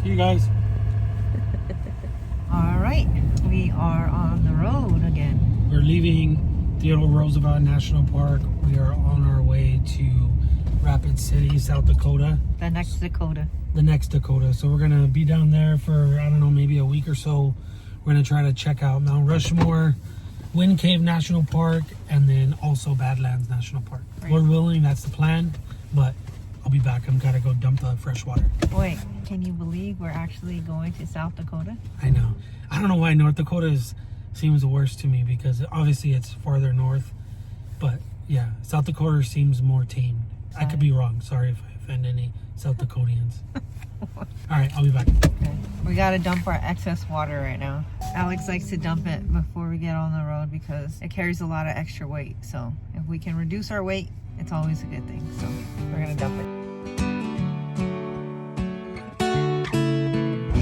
See you guys. All right, we are on the road again. We're leaving Theodore Roosevelt National Park. We are on our way to Rapid City, South Dakota. The next Dakota. The next Dakota. So we're gonna be down there for, I don't know, maybe a week or so. We're gonna try to check out Mount Rushmore, Wind Cave National Park, and then also Badlands National Park. Right. Lord willing, that's the plan, but I'll be back. I'm gotta go dump the fresh water. Wait, can you believe we're actually going to South Dakota? I know. I don't know why North Dakota seems the worst to me, because obviously it's farther north. But yeah, South Dakota seems more tame. I could be wrong. Sorry if I offend any South Dakotans. All right, I'll be back. Okay. We gotta dump our excess water right now. Alex likes to dump it before we get on the road because it carries a lot of extra weight. So if we can reduce our weight, it's always a good thing. So we're gonna dump it.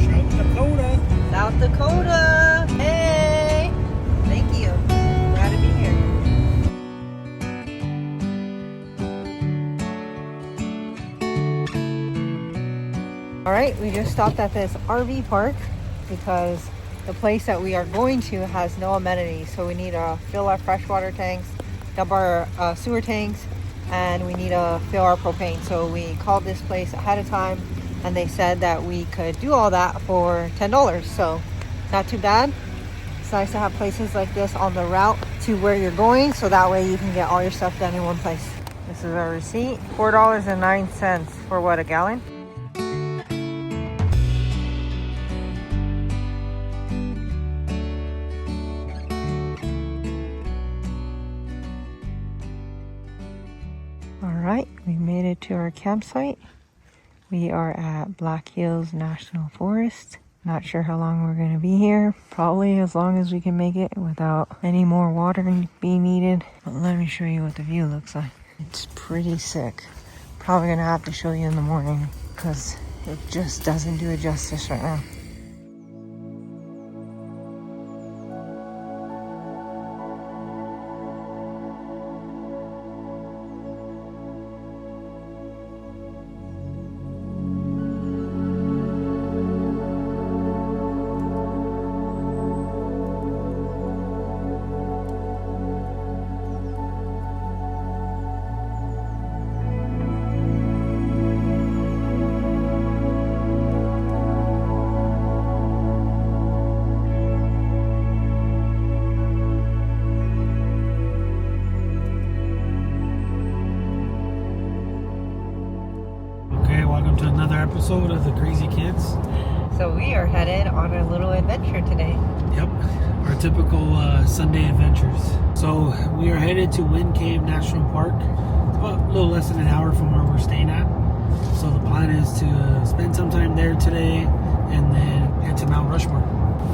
South Dakota. South Dakota! Hey! Thank you. Glad to be here. Alright, we just stopped at this RV park because the place that we are going to has no amenities. So we need to fill our freshwater tanks, dump our sewer tanks, and we need to fill our propane. So we called this place ahead of time and they said that we could do all that for $10. So not too bad. It's nice to have places like this on the route to where you're going, so that way you can get all your stuff done in one place. This is our receipt. $4.09 for what, a gallon? All right, we made it to our campsite. We are at Black Hills National Forest. Not sure how long we're going to be here. Probably as long as we can make it without any more water being needed. But let me show you what the view looks like. It's pretty sick. Probably going to have to show you in the morning because it just doesn't do it justice right now. Welcome to another episode of the Crazy Kids. So we are headed on a little adventure today. Yep, our typical Sunday adventures. So we are headed to Wind Cave National Park. It's about a little less than an hour from where we're staying at. So the plan is to spend some time there today and then head to Mount Rushmore.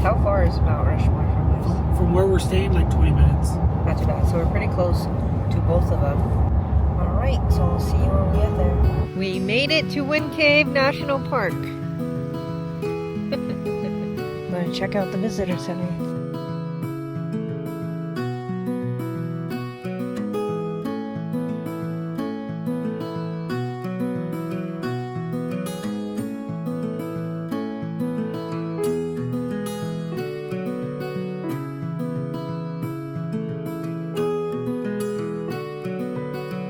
How far is Mount Rushmore from us? From where we're staying, like 20 minutes. Not too bad. So we're pretty close to both of them. All right, so we'll see you when we get there. We made it to Wind Cave National Park. I'm gonna check out the visitor center.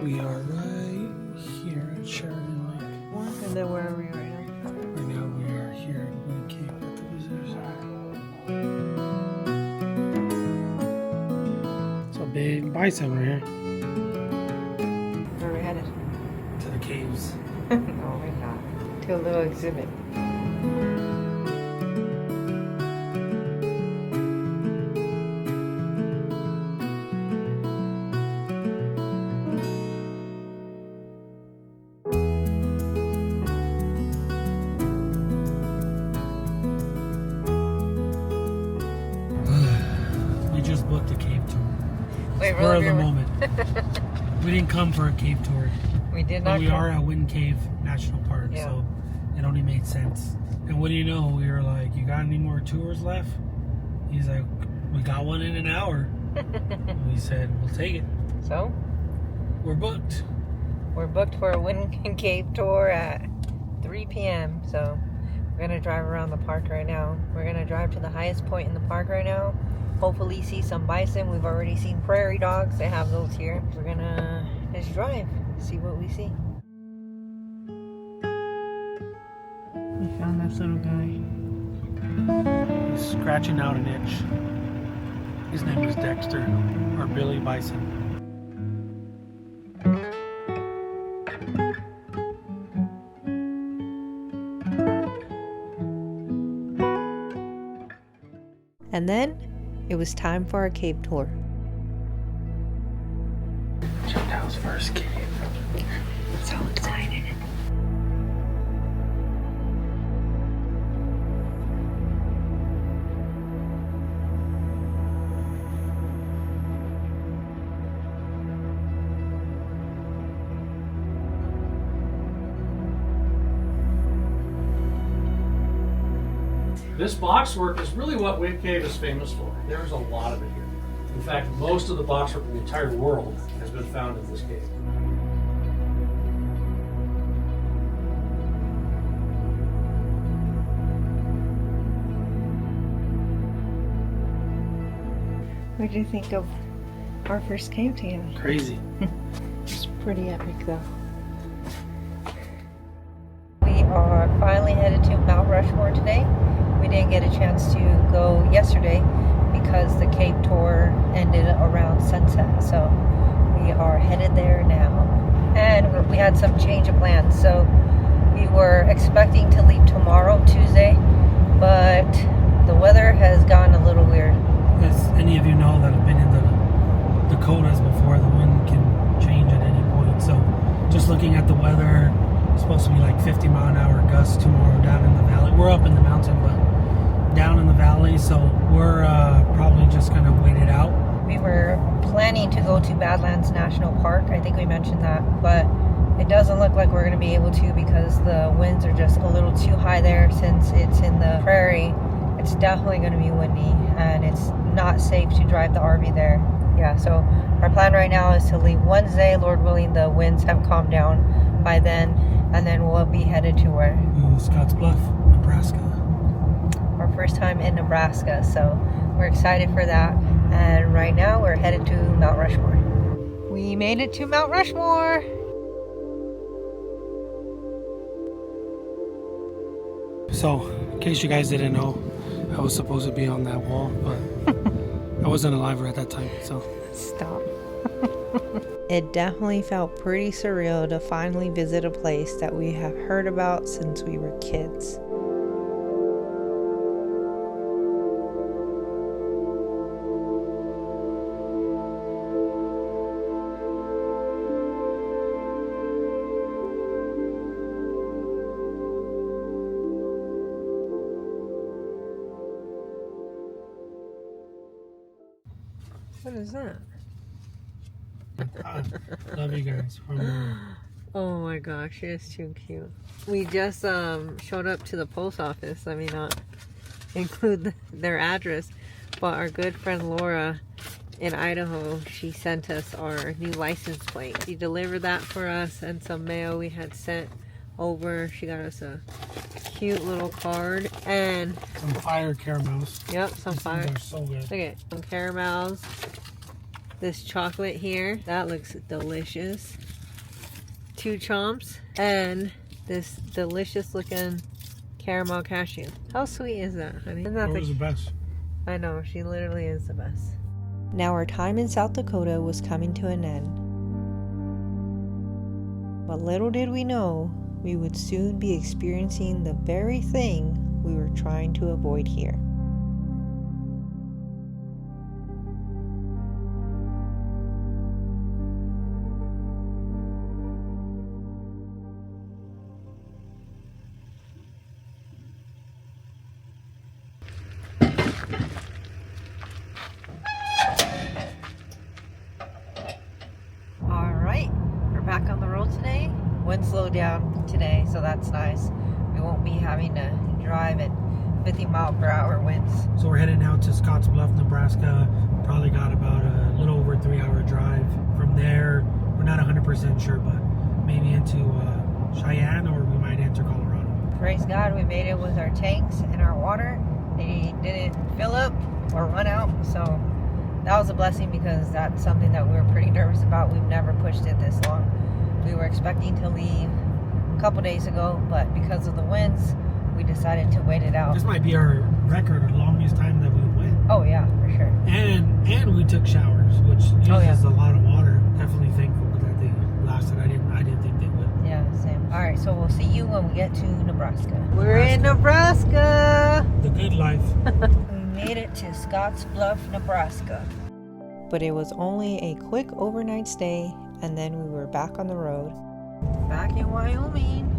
We are right here at Sheridan Lake. And then where are we right now? Right now we are here at Wind Cave at the visitor center. It's a big bison right here. Where are we headed? To the caves. No, we're not. To a little exhibit. We just booked a cave tour. Wait, Spur of the moment. We didn't come for a cave tour. We did But not. we are at Wind Cave National Park, Yeah. so it only made sense. And what do you know? We were like, "You got any more tours left?" He's like, "We got one in an hour." We said, "We'll take it." So We're booked. we're booked for a Wind Cave tour at 3 p.m. So We're gonna drive around the park right now. We're gonna drive to the highest point in the park right now. Hopefully see some bison. We've already seen prairie dogs. They have those here. We're gonna just drive, see what we see. We found this little guy. He's scratching out an itch. His name is Dexter, or Billy Bison. And then it was time for our cave tour. Chantel's first cave. So excited. This boxwork is really what Wind Cave is famous for. There's a lot of it here. In fact, most of the boxwork in the entire world has been found in this cave. What did you think of our first cave together? Crazy. It's pretty epic though. We are finally headed to Mount Rushmore today. We didn't get a chance to go yesterday because the cave tour ended around sunset. So we are headed there now. And we had some change of plans. So we were expecting to leave tomorrow, Tuesday, but the weather has gotten a little weird. As any of you know that have been in the Dakotas before, the wind can change at any point. So just looking at the weather, it's supposed to be like 50-mile-an-hour gusts tomorrow down in the valley. We're up in the mountain, but down in the valley, so we're probably just going to wait it out. We were planning to go to Badlands National Park. I think we mentioned that, but it doesn't look like we're going to be able to because the winds are just a little too high there. Since it's in the prairie, it's definitely going to be windy and it's not safe to drive the RV there. Yeah, so our plan right now is to leave Wednesday. Lord willing, the winds have calmed down by then, and then we'll be headed to where? Scotts Bluff, Nebraska. Our first time in Nebraska, so we're excited for that. And right now we're headed to Mount Rushmore. We made it to Mount Rushmore. So, in case you guys didn't know, I was supposed to be on that wall, but I wasn't alive at that time, so. Stop. It definitely felt pretty surreal to finally visit a place that we have heard about since we were kids. What is that? Love you guys. Oh my gosh, it's too cute. We just showed up to the post office. Let me not include their address, but our good friend Laura in Idaho, she sent us our new license plate. She delivered that for us and some mail we had sent over. She got us a cute little card and some fire caramels. Yep, some fire. They're so good. Look at some caramels. This chocolate here, that looks delicious. 2 chomps and this delicious looking caramel cashew. How sweet is that, honey? Isn't that the best? I know, she literally is the best. Now our time in South Dakota was coming to an end. But little did we know, we would soon be experiencing the very thing we were trying to avoid here. Back on the road today. Wind slowed down today, so that's nice. We won't be having to drive at 50-mile-per-hour winds. So we're heading out to Scotts Bluff, Nebraska. Probably got about a little over 3-hour drive. From there, we're not 100% sure, but maybe into Cheyenne, or we might enter Colorado. praise God, we made it with our tanks and our water. They didn't fill up or run out, so that was a blessing because that's something that we were pretty nervous about. We've never pushed it this long. We were expecting to leave a couple days ago, but because of the winds, we decided to wait it out. This might be our record, the longest time that we went. Oh yeah, for sure. And we took showers, which uses yeah. a lot of water. Definitely thankful that they lasted. I didn't think they would. Yeah, same. All right, so we'll see you when we get to Nebraska. We're in Nebraska. The good life. We made it to Scotts Bluff, Nebraska. But it was only a quick overnight stay, and then we were back on the road. Back in Wyoming.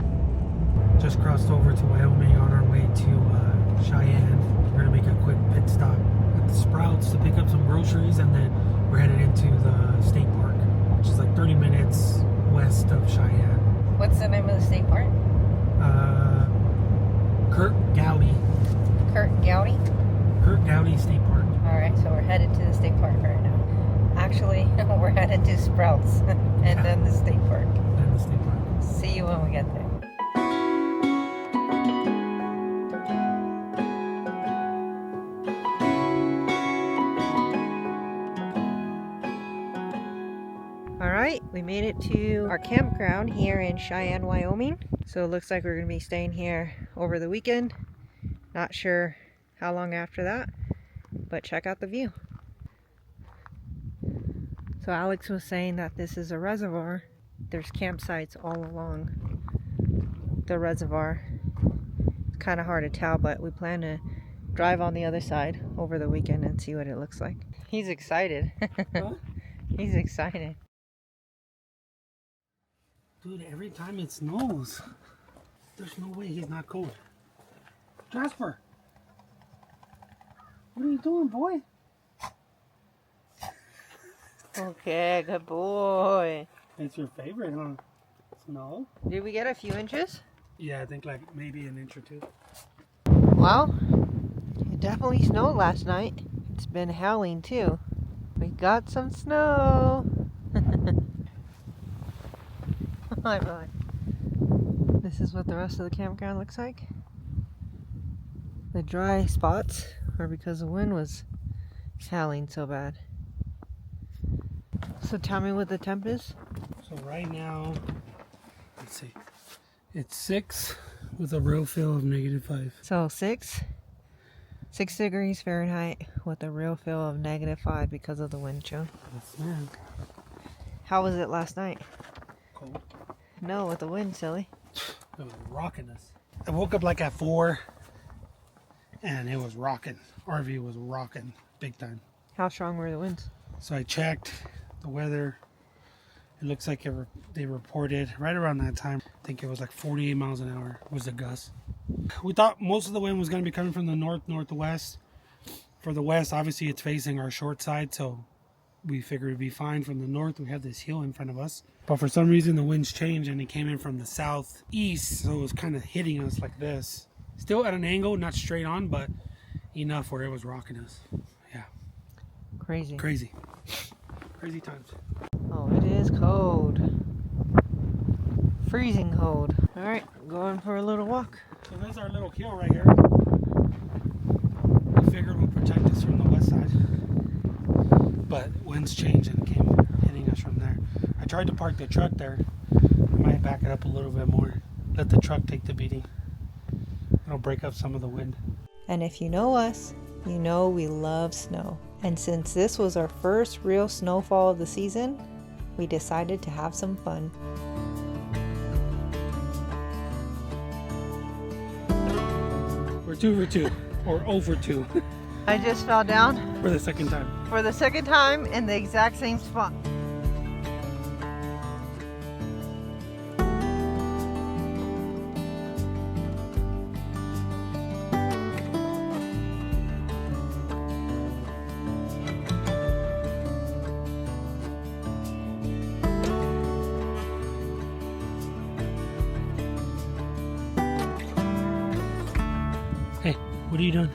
Just crossed over to Wyoming on our way to Cheyenne. We're gonna make a quick pit stop at the Sprouts to pick up some groceries, and then we're headed into the state park, which is like 30 minutes west of Cheyenne. What's the name of the state park? Kurt Gowdy. Kurt Gowdy? Kurt Gowdy State Park. Alright, so we're headed to the state park right now. Actually, we're headed to Sprouts and then the state park. Then the state park. See you when we get there. Alright, we made it to our campground here in Cheyenne, Wyoming. So it looks like we're going to be staying here over the weekend. Not sure how long after that, but check out the view. So Alex was saying that this is a reservoir. There's campsites all along the reservoir. It's kind of hard to tell, but we plan to drive on the other side over the weekend and see what it looks like. He's excited. Huh? He's excited. Dude, every time it snows, there's no way he's not cold. Jasper! What are you doing, boy? Okay, good boy. It's your favorite, huh? Snow? Did we get a few inches? Yeah, I think like maybe an inch or two. Well, it definitely snowed last night. It's been howling too. We got some snow. Hi, bye. This is what the rest of the campground looks like. The dry spots are because the wind was howling so bad. So tell me what the temp is. So right now, let's see, it's 6 with a real feel of -5. So 6 degrees Fahrenheit with a real feel of -5 because of the wind chill. Yes, man. How was it last night? Cold. No, with the wind, silly. It was rocking us. I woke up like at 4 and it was rocking. RV was rocking big time. How strong were the winds? So I checked the weather. It looks like they reported right around that time. I think it was like 48 miles an hour was the gust. We thought most of the wind was going to be coming from the northwest. For the west, obviously it's facing our short side, so we figured it'd be fine. From the north, we have this hill in front of us. But for some reason, the winds changed and it came in from the southeast, so it was kind of hitting us like this. Still at an angle, not straight on, but enough where it was rocking us. Yeah. Crazy. Crazy. Crazy times. Oh, it is cold. Freezing cold. Alright, going for a little walk. So there's our little hill right here. We figured would protect us from the west side. But winds changed and it came hitting us from there. I tried to park the truck there. I might back it up a little bit more. Let the truck take the beating. It'll break up some of the wind. And if you know us, you know we love snow. And since this was our first real snowfall of the season, we decided to have some fun. We're 2 for 2, or 0 for 2, I just fell down for the second time. for the second time in the exact same spot. Hey, what are you doing?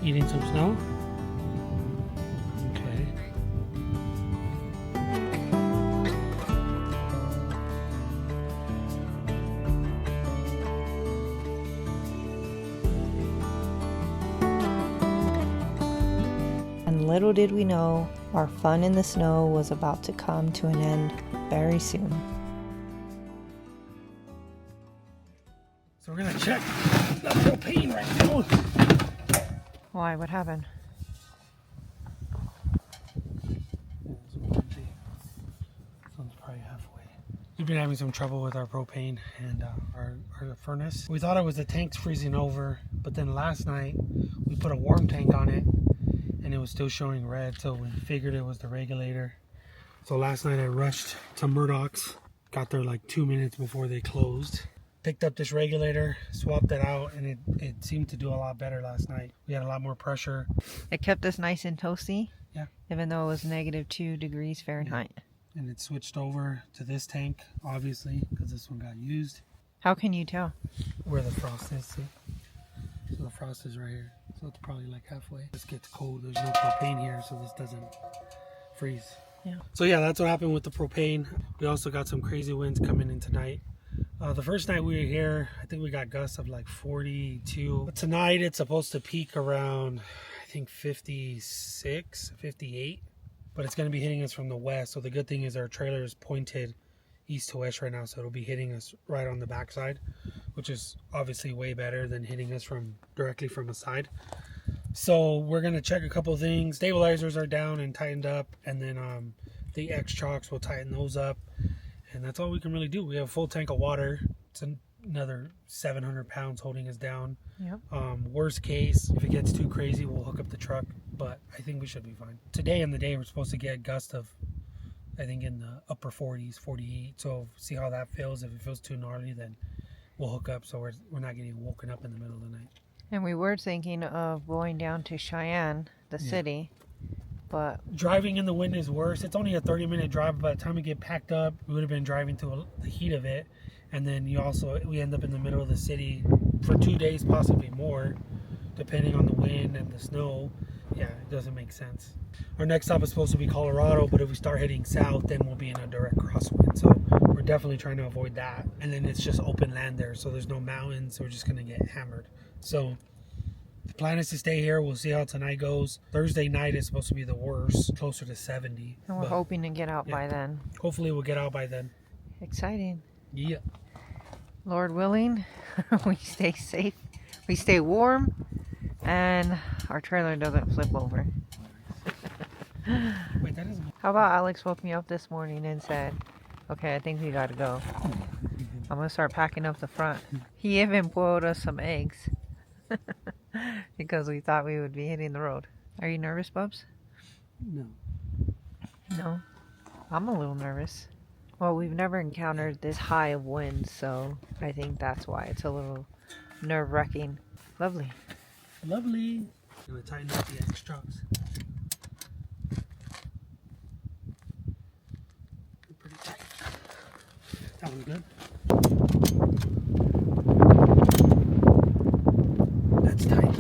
Eating some snow? Okay. little did we know, our fun in the snow was about to come to an end very soon. So we're gonna check the propane right now. Why? What happened? Sounds probably halfway. We've been having some trouble with our propane and our furnace. We thought it was the tanks freezing over, but then last night we put a warm tank on it and it was still showing red, so we figured it was the regulator. So last night I rushed to Murdoch's, got there like 2 minutes before they closed. Picked up this regulator, swapped it out, and it seemed to do a lot better last night. We had a lot more pressure. It kept us nice and toasty. Yeah. Even though it was -2 degrees Fahrenheit. Yeah. And it switched over to this tank, obviously, because this one got used. How can you tell? Where the frost is, see? So the frost is right here. So it's probably like halfway. This gets cold. There's no propane here, so this doesn't freeze. Yeah. So yeah, that's what happened with the propane. We also got some crazy winds coming in tonight. The first night we were here, I think we got gusts of like 42. But tonight it's supposed to peak around, I think 56, 58. But it's going to be hitting us from the west. So the good thing is our trailer is pointed east to west right now. So it'll be hitting us right on the backside, which is obviously way better than hitting us directly from the side. So we're going to check a couple of things. Stabilizers are down and tightened up. And then the X-Chocks will tighten those up. And that's all we can really do. We have a full tank of water. It's another 700 pounds holding us down. Yep. Worst case, if it gets too crazy, we'll hook up the truck. But I think we should be fine. Today in the day, we're supposed to get gusts of, I think, in the upper 40s, 48. So see how that feels. If it feels too gnarly, then we'll hook up so we're not getting woken up in the middle of the night. And we were thinking of going down to Cheyenne, the city. But driving in the wind is worse. It's only a 30-minute drive. By the time we get packed up, we would have been driving through the heat of it. And then we end up in the middle of the city for 2 days, possibly more, depending on the wind and the snow. Yeah, it doesn't make sense. Our next stop is supposed to be Colorado, but if we start heading south, then we'll be in a direct crosswind. So we're definitely trying to avoid that. And then it's just open land there, so there's no mountains. So we're just going to get hammered. So the plan is to stay here. We'll see how tonight goes. Thursday night is supposed to be the worst, closer to 70. and we're hoping to get out by then. Hopefully we'll get out by then. Exciting. Yeah. Lord willing, we stay safe, we stay warm, and our trailer doesn't flip over. Wait, that isn't... How about Alex woke me up this morning and said, okay, I think we gotta go. I'm gonna start packing up the front. He even boiled us some eggs because we thought we would be hitting the road. Are you nervous, Bubs? No. No? I'm a little nervous. Well, we've never encountered this high of winds, so I think that's why it's a little nerve-wracking. Lovely. Lovely. I'm going to tighten up the X-Chocks. Pretty tight. That one's good. That's tight.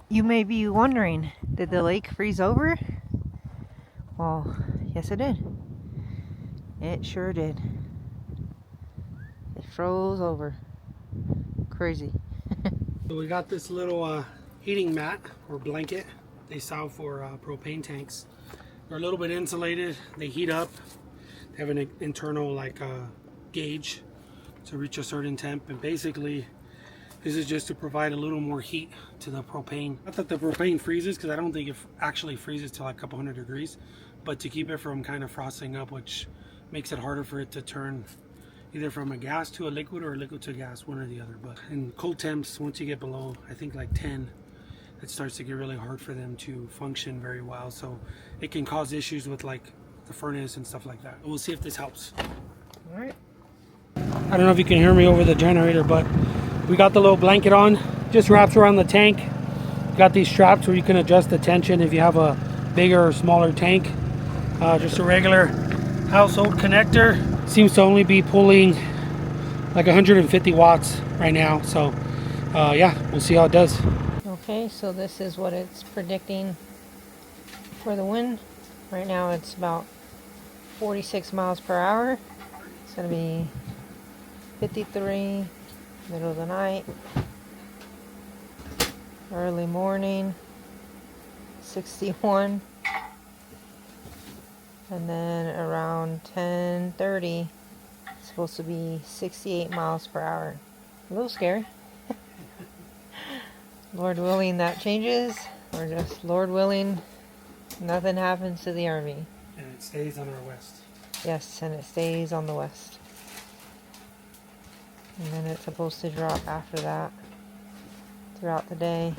You may be wondering, did the lake freeze over? Well, yes it did. It sure did. It froze over. Crazy. So we got this little heating mat or blanket. They sell for propane tanks. They're a little bit insulated. They heat up. They have an internal gauge to reach a certain temp, and basically this is just to provide a little more heat to the propane. Not that the propane freezes, because I don't think it actually freezes to like a couple hundred degrees, but to keep it from kind of frosting up, which makes it harder for it to turn either from a gas to a liquid or a liquid to gas, one or the other. But in cold temps, once you get below, I think like 10, it starts to get really hard for them to function very well. So it can cause issues with like the furnace and stuff like that. We'll see if this helps. All right. I don't know if you can hear me over the generator, but we got the little blanket on, just wraps around the tank. Got these straps where you can adjust the tension if you have a bigger or smaller tank. Just a regular household connector. Seems to only be pulling like 150 watts right now. So yeah, we'll see how it does. Okay, so this is what it's predicting for the wind. Right now it's about 46 miles per hour. It's going to be 53, middle of the night. Early morning, 61. And then around 10:30, it's supposed to be 68 miles per hour. A little scary. Lord willing, that changes. Or just Lord willing, nothing happens to the RV. And it stays on our west. Yes, and it stays on the west. And then it's supposed to drop after that throughout the day.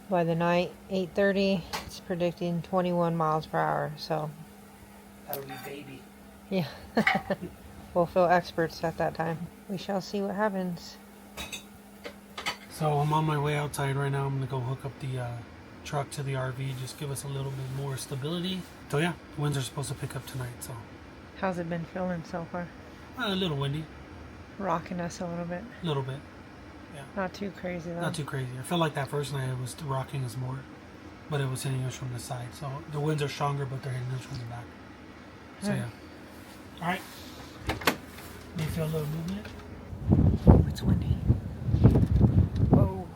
By the night, 8:30, it's predicting 21 miles per hour. So, That'll be baby. yeah, we'll feel experts at that time. We shall see what happens. So I'm on my way outside right now. I'm gonna go hook up the truck to the RV, just give us a little bit more stability. So yeah, winds are supposed to pick up tonight. So How's it been feeling so far? a little windy, Rocking us a little bit. a little bit. Not too crazy though. Not too crazy. I felt like that first night it was rocking us more, but it was hitting us from the side. So the winds are stronger, but they're hitting us from the back. So yeah. All right. You feel a little movement? Oh, it's windy. Whoa.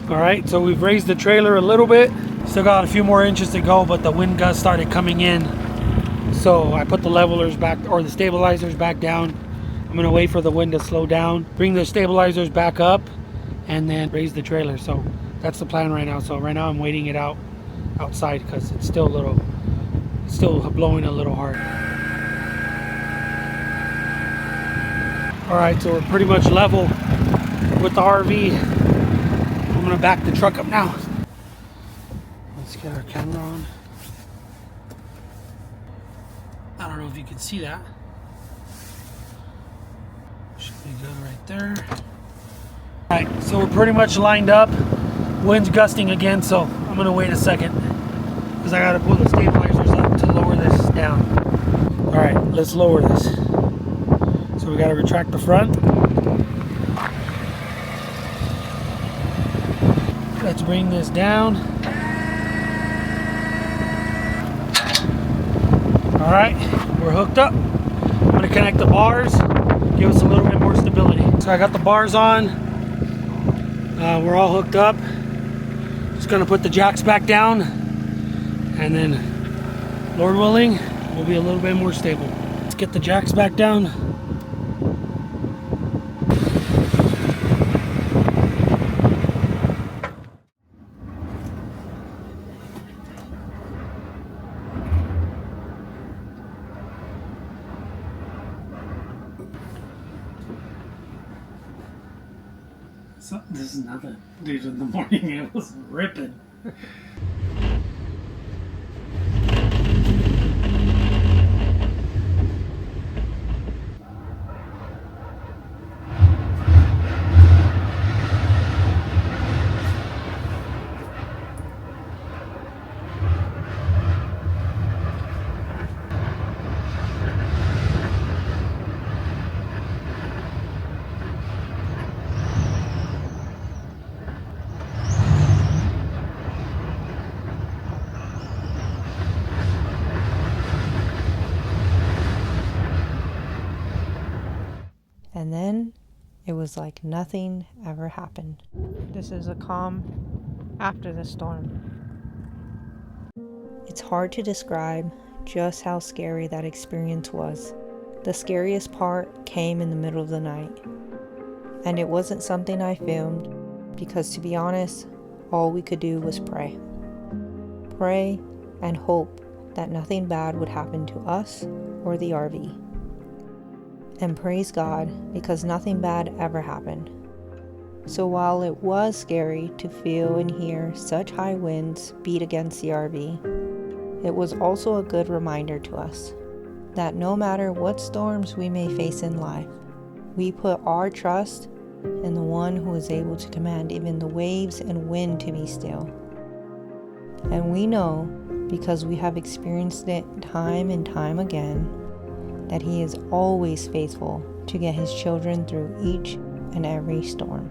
All right. So we've raised the trailer a little bit. Still got a few more inches to go, but the wind gusts started coming in. So I put the levelers back, or the stabilizers back down. I'm gonna wait for the wind to slow down, bring the stabilizers back up, and then raise the trailer. So that's the plan right now. So right now I'm waiting it out outside because it's still blowing a little hard. All right, so we're pretty much level with the RV. I'm gonna back the truck up now. Let's get our camera on. I don't know if you can see that. Should be good right there. Alright, so we're pretty much lined up. Wind's gusting again, so I'm gonna wait a second because I gotta pull the stabilizers up to lower this down. Alright, let's lower this. So we gotta retract the front. Let's bring this down. Alright, we're hooked up. I'm gonna connect the bars, give us a little bit more stability. So I got the bars on. We're all hooked up. Just gonna put the jacks back down, and then, Lord willing, we'll be a little bit more stable. Let's get the jacks back down. So, this is nothing. Dude, in the morning it was ripping. And then it was like nothing ever happened. This is a calm after the storm. It's hard to describe just how scary that experience was. The scariest part came in the middle of the night. And it wasn't something I filmed because, to be honest, all we could do was pray. Pray and hope that nothing bad would happen to us or the RV. And praise God, because nothing bad ever happened. So while it was scary to feel and hear such high winds beat against the RV, it was also a good reminder to us that no matter what storms we may face in life, we put our trust in the one who is able to command even the waves and wind to be still. And we know, because we have experienced it time and time again, that He is always faithful to get His children through each and every storm.